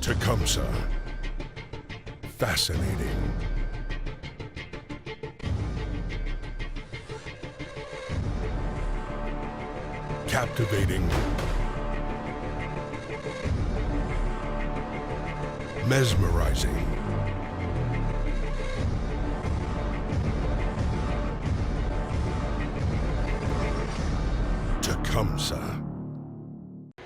Tecumseh. Fascinating. Captivating. Mesmerizing. Tecumseh.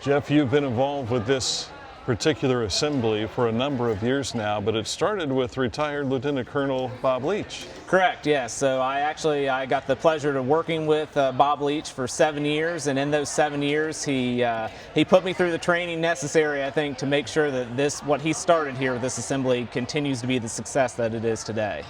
Jeff, you've been involved with this particular assembly for a number of years now, but it started with retired Lieutenant Colonel Bob Leach. Correct, yes. So I got the pleasure of working with Bob Leach for 7 years, and in those 7 years he put me through the training necessary, I think, to make sure that what he started here with this assembly continues to be the success that it is today.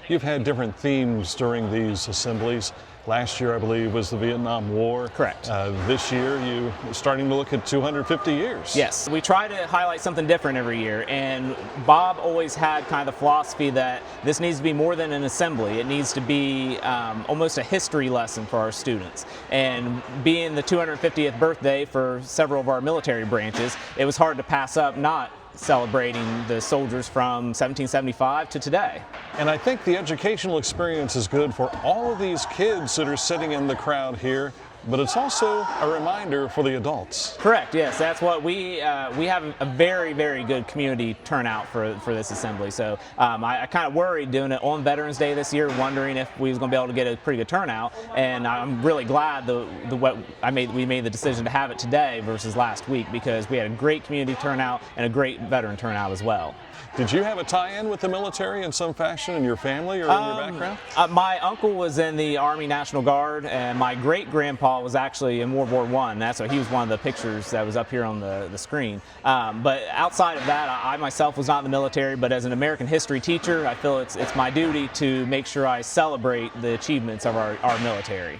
You've had different themes during these assemblies. Last year, I believe, was the Vietnam War. Correct. This year, you're starting to look at 250 years. Yes, we try to highlight something different every year, and Bob always had kind of the philosophy that this needs to be more than an assembly. It needs to be almost a history lesson for our students. And being the 250th birthday for several of our military branches, it was hard to pass up not celebrating the soldiers from 1775 to today. And I think the educational experience is good for all of these kids that are sitting in the crowd here, but it's also a reminder for the adults. Correct, yes, that's what we have a very, very good community turnout for this assembly. So I kind of worried doing it on Veterans Day this year, wondering if we was going to be able to get a pretty good turnout, and I'm really glad we made the decision to have it today versus last week, because we had a great community turnout and a great veteran turnout as well. Did you have a tie-in with the military in some fashion in your family or in your background? My uncle was in the Army National Guard, and my great-grandpa was actually in World War I. That's what he was one of the pictures that was up here on the screen. But outside of that, I myself was not in the military, but as an American history teacher, I feel it's my duty to make sure I celebrate the achievements of our military.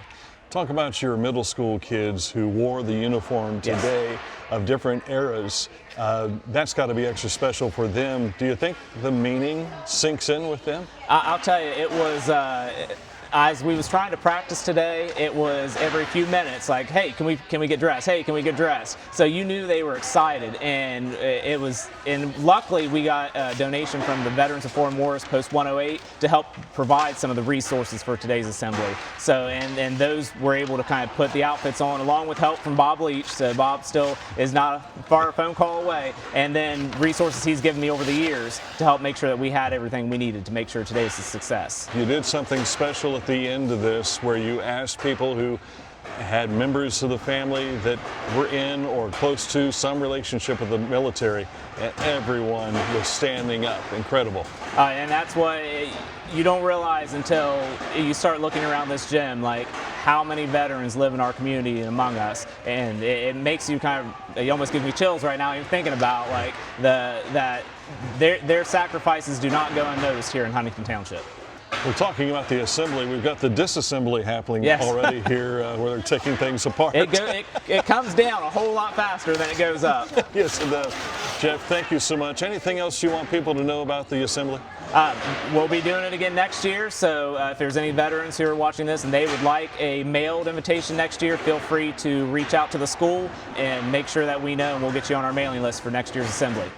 Talk about your middle school kids who wore the uniform today. Yes. Of different eras. That's got to be extra special for them. Do you think the meaning sinks in with them? I'll tell you, it was, as we was trying to practice today, it was every few minutes like, hey, can we get dressed? Hey, can we get dressed? So you knew they were excited, and and luckily we got a donation from the Veterans of Foreign Wars Post 108 to help provide some of the resources for today's assembly. So, and those were able to kind of put the outfits on, along with help from Bob Leach. So Bob still is not a far phone call away, and then resources he's given me over the years to help make sure that we had everything we needed to make sure today is a success. You did something special at the end of this where you asked people who had members of the family that were in or close to some relationship with the military, and everyone was standing up. Incredible. And that's what you don't realize until you start looking around this gym, like how many veterans live in our community and among us, and it makes you it almost gives me chills right now even thinking about like that their sacrifices do not go unnoticed here in Huntington Township. We're talking about the assembly. We've got the disassembly happening already here where they're taking things apart. It comes down a whole lot faster than it goes up. Yes, it does. Jeff, thank you so much. Anything else you want people to know about the assembly? We'll be doing it again next year, so if there's any veterans who are watching this and they would like a mailed invitation next year, feel free to reach out to the school and make sure that we know, and we'll get you on our mailing list for next year's assembly.